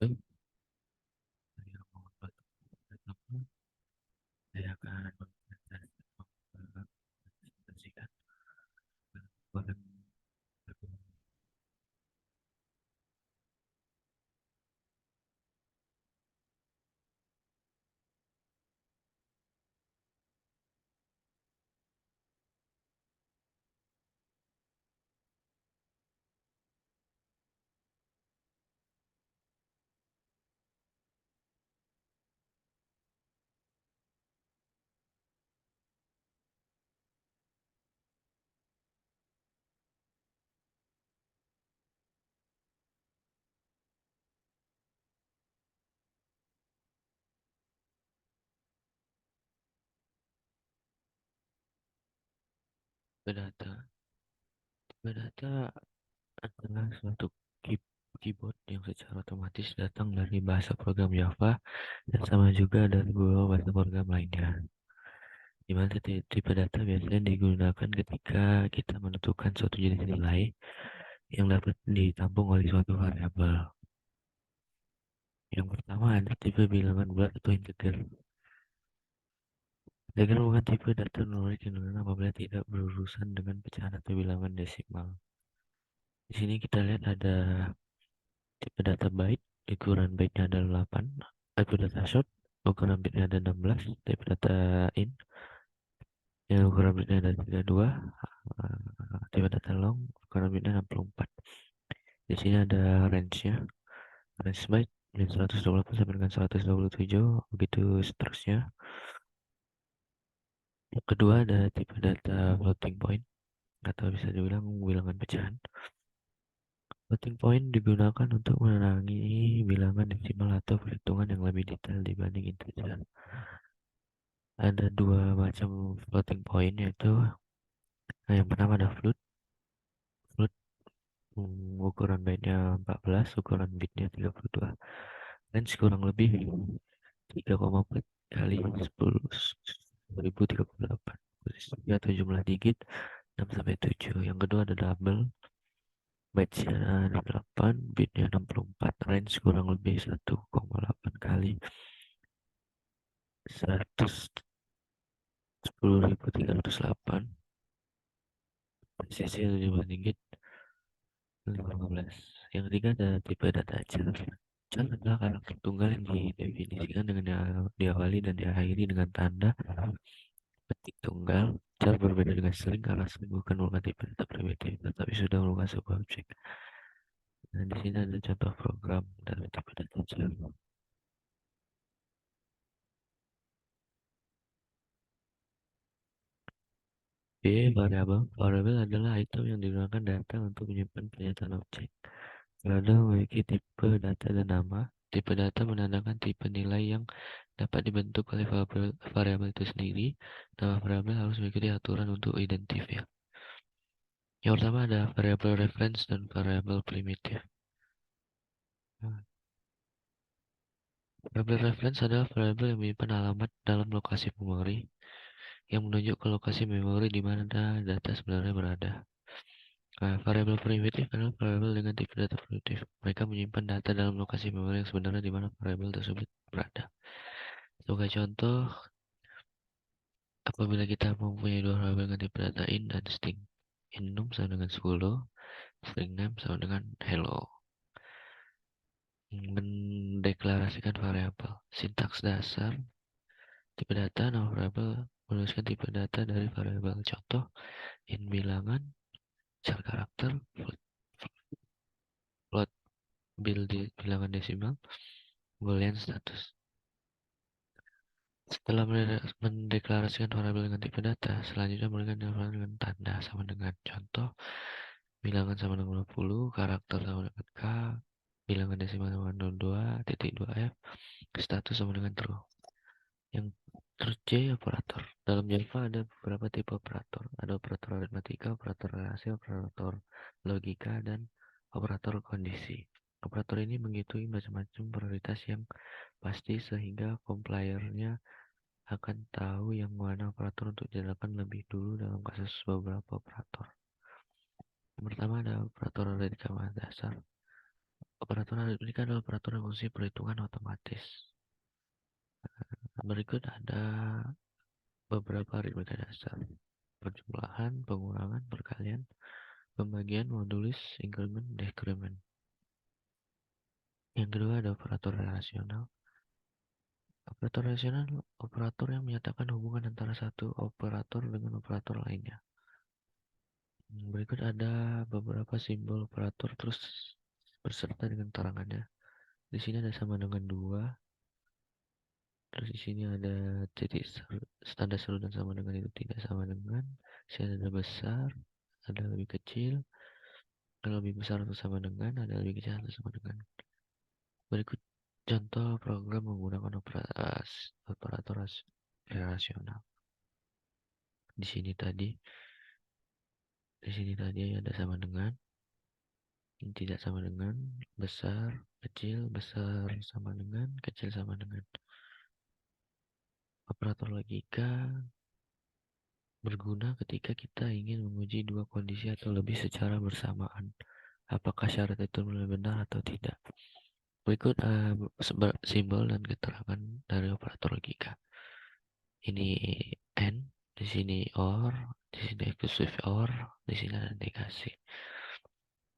Saya mau buat pertama, saya akan mempresentasikan bahan baku data. Data adalah suatu keyboard yang secara otomatis datang dari bahasa program Java dan sama juga dari beberapa bahasa program lainnya. Di mana tipe data biasanya digunakan ketika kita menentukan suatu jenis nilai yang dapat ditampung oleh suatu variabel. Yang pertama ada tipe bilangan bulat atau integer. Integer merupakan tipe data numerik yang digunakan apabila tidak berurusan dengan pecahan atau bilangan desimal. Di sini kita lihat ada tipe data byte, ukuran byte-nya ada 8, tipe data short, ukuran bit-nya ada 16, tipe data int, yang ukuran bit-nya ada 32, tipe data long, ukuran bit-nya 64. Di sini ada range-nya, range byte dari 128 sampai dengan 127, begitu seterusnya. Yang kedua ada tipe data floating point, atau bisa dibilang bilangan pecahan. Floating point digunakan untuk menerangi bilangan desimal atau perhitungan yang lebih detail dibanding integer. Ada dua macam floating point, yaitu yang pertama ada float. Float ukuran byte-nya 14, ukuran bit-nya 32. Range kurang lebih 3,4 kali 10.038 atau jumlah digit 6 sampai 7. Yang kedua ada double. Byte-nya ada 8, bit-nya 64. Range kurang lebih 1,8 kali 110.308. Sisi 7 digit 15. Yang ketiga ada tipe data char. Char adalah karakter tunggal yang didefinisikan dengan diawali dan diakhiri dengan tanda petik tunggal. Char berbeda dengan string karena string bukan merupakan tipe data primitif, tetapi sudah merupakan sebuah objek. Nah, di sini ada contoh program dari tipe data char. B. Variabel. Variabel adalah item yang digunakan data untuk menyimpan pernyataan objek. Variabel memiliki tipe data dan nama. Tipe data menandakan tipe nilai yang dapat dibentuk oleh variabel itu sendiri. Nama variabel harus mengikuti aturan untuk identifier. Yang pertama ada variabel reference dan variabel primitif. Variabel reference adalah variabel yang menyimpan alamat dalam lokasi memori yang menunjuk ke lokasi memori di mana data sebenarnya berada. Nah, variabel primitif adalah variabel dengan tipe data primitif. Mereka menyimpan data dalam lokasi memori yang sebenarnya di mana variabel tersebut berada. Sebagai contoh, apabila kita mempunyai dua variabel dengan tipe data int dan string. Innum sama dengan 10, string name sama dengan hello. Mendeklarasikan variabel. Sintaks dasar tipe data, nama variabel menuliskan tipe data dari variabel. Contoh, int bilangan, char karakter, float bilangan desimal, boolean status. Setelah mendeklarasikan variabel dengan tipe data, selanjutnya memberikan variabel dengan tanda sama dengan contoh, bilangan sama dengan 20, karakter sama dengan K, bilangan desimal sama dengan 02.2f, status sama dengan true. Yang terus J operator. Dalam Java ada beberapa tipe operator. Ada operator aritmatika, operator relasi, operator logika, dan operator kondisi. Operator ini menghitung macam-macam prioritas yang pasti sehingga compilernya akan tahu yang mana operator untuk dijalankan lebih dulu dalam kasus beberapa operator. Yang pertama ada operator aritmatika dasar. Operator aritmetika adalah operator yang fungsi perhitungan otomatis. Berikut ada beberapa aritmetika dasar. Perjumlahan, pengurangan, perkalian, pembagian, modulis, increment, decrement. Yang kedua ada operator relasional. Operator relasional operator yang menyatakan hubungan antara satu operator dengan operator lainnya. Berikut ada beberapa simbol operator terus berserta dengan terangannya. Di sini ada sama dengan 2. Terus di sini ada titik standar seru dan sama dengan itu tidak sama dengan. Di sini ada besar, ada lebih kecil, ada lebih besar atau sama dengan, ada lebih kecil atau sama dengan. Berikut contoh program menggunakan operator relasional. Di sini tadi, ada sama dengan, tidak sama dengan, besar, kecil, besar sama dengan, kecil sama dengan. Operator logika berguna ketika kita ingin menguji dua kondisi atau lebih secara bersamaan. Apakah syarat itu benar atau tidak? Berikut simbol dan keterangan dari operator logika. Ini and, di sini or, di sini exclusive or, di sini ada negasi.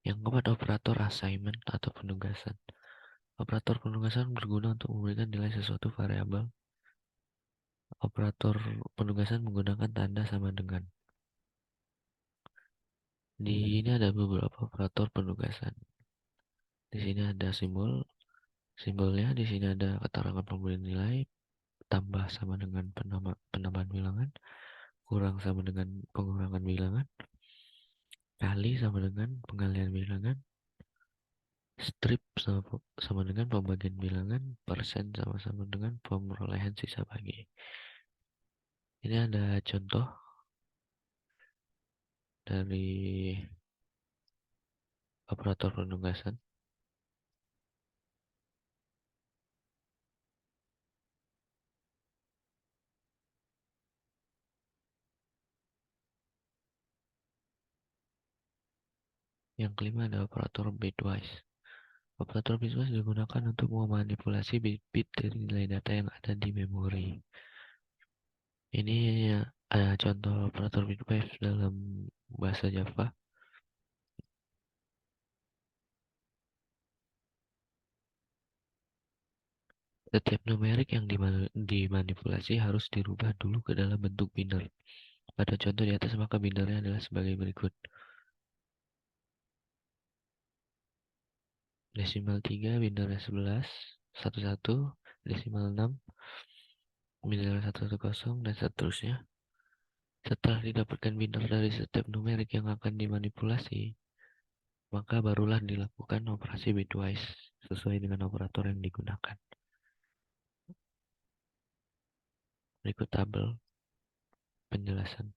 Yang keempat, operator assignment atau penugasan. Operator penugasan berguna untuk memberikan nilai sesuatu variabel. Operator penugasan menggunakan tanda sama dengan. Di ini ada beberapa operator penugasan. Di sini ada simbolnya. Di sini ada keterangan pemberian nilai, tambah sama dengan penambahan bilangan, kurang sama dengan pengurangan bilangan, kali sama dengan pengalihan bilangan, strip sama dengan pembagian bilangan, persen sama-sama dengan pemerolehan sisa bagi. Ini ada contoh dari operator penugasan. Yang kelima ada operator bitwise. Operator bitwise digunakan untuk memanipulasi bit-bit dari nilai data yang ada di memori. Ini ada contoh operator bitwise dalam bahasa Java. Setiap numerik yang dimanipulasi harus dirubah dulu ke dalam bentuk biner. Pada contoh di atas maka binernya adalah sebagai berikut. Desimal 3, binernya 11, 11, desimal 6, binernya 110, dan seterusnya. Setelah didapatkan biner dari setiap numerik yang akan dimanipulasi, maka barulah dilakukan operasi bitwise sesuai dengan operator yang digunakan. Berikut tabel penjelasan.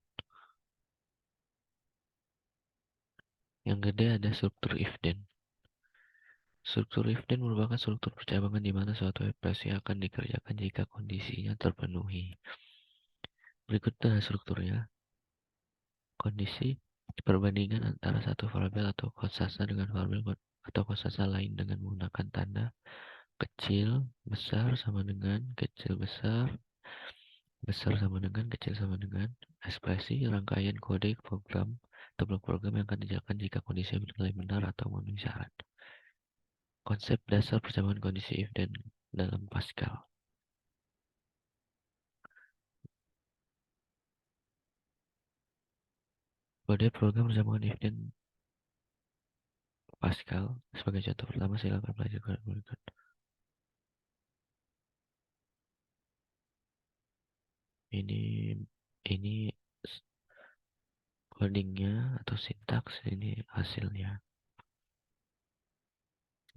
Yang gede ada struktur if then. Struktur if then merupakan struktur percabangan di mana suatu operasi akan dikerjakan jika kondisinya terpenuhi. Berikut strukturnya. Kondisi perbandingan antara satu variabel atau konsasa dengan variabel atau konsasa lain dengan menggunakan tanda kecil besar sama dengan kecil besar, besar sama dengan kecil sama dengan, ekspresi rangkaian kode program atau blok program yang akan dijalankan jika kondisi bernilai benar atau memenuhi syarat. Konsep dasar persamaan kondisi if then dalam Pascal. Kode program persamaan if then Pascal. Sebagai contoh pertama silakan belajar kode berikut. Ini codingnya atau sintaks, ini hasilnya.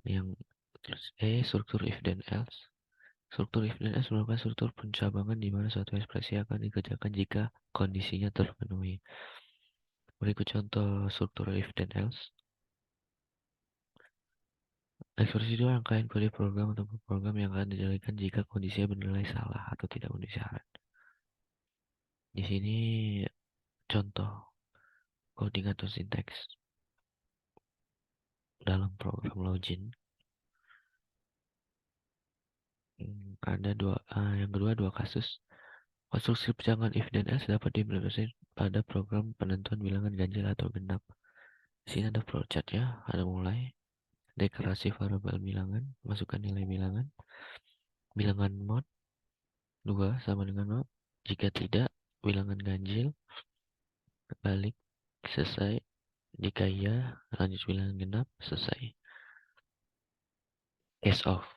Yang terus struktur if then else. Struktur if then else merupakan struktur pencabangan di mana suatu ekspresi akan dikerjakan jika kondisinya terpenuhi. Berikut contoh struktur if then else. Ekspresi itu rangkaian kode program atau program yang akan dijalankan jika kondisinya bernilai salah atau tidak memenuhi syarat. Di sini contoh coding atau sintaks dalam program login. Yang kedua dua kasus. Konstruksi pecahan if dan else dapat diimplementasikan pada program penentuan bilangan ganjil atau genap. Di sini ada flowchart ya, ada mulai deklarasi variabel bilangan, masukkan nilai bilangan, bilangan mod 2 sama dengan 0. Jika tidak, bilangan ganjil, balik, selesai. Jika iya, lanjut bilangan genap, selesai. Case off.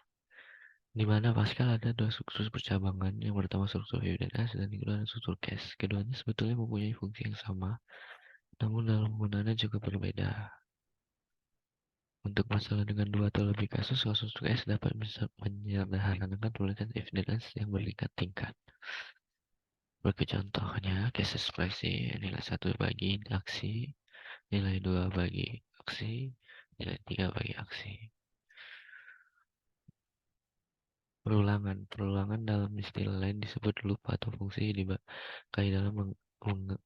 Di mana Pascal ada dua struktur percabangan, yang pertama struktur if dan else, dan yang kedua ada struktur case. Keduanya sebetulnya mempunyai fungsi yang sama, namun dalam penggunaannya juga berbeda. Untuk masalah dengan dua atau lebih kasus, konstruksi S dapat menyederhanakan tulisan if dan else yang bertingkat-tingkat. Berikut contohnya, case ekspresi nilai 1 bagi aksi, nilai 2 bagi aksi, nilai 3 bagi aksi. Perulangan dalam istilah lain disebut loop atau fungsi dipakai dalam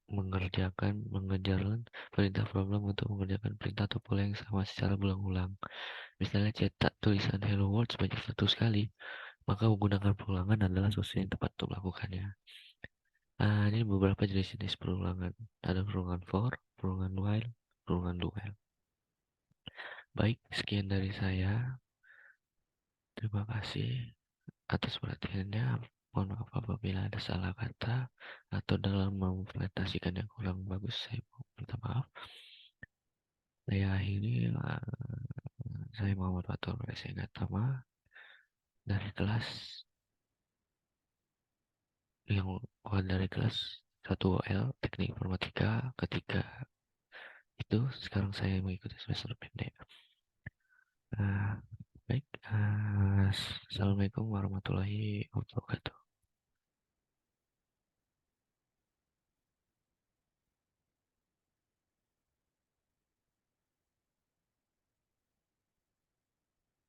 mengerjakan perintah program untuk mengerjakan perintah atau pola yang sama secara berulang-ulang. Misalnya cetak tulisan hello world sebanyak 100 kali, maka menggunakan perulangan adalah solusi yang tepat untuk melakukannya. Ini beberapa jenis-jenis perulangan. Ada perulangan for, perulangan while, perulangan do while. Baik, sekian dari saya. Terima kasih atas perhatiannya. Mohon maaf apabila ada salah kata atau dalam mengimplementasikan yang kurang bagus, saya minta maaf. Saya akhiri, saya Muhammad Fatur Gatama dari kelas dari kelas 1L Teknik Informatika ketika itu. Sekarang saya mengikuti semester pendek. Baik, assalamualaikum warahmatullahi wabarakatuh.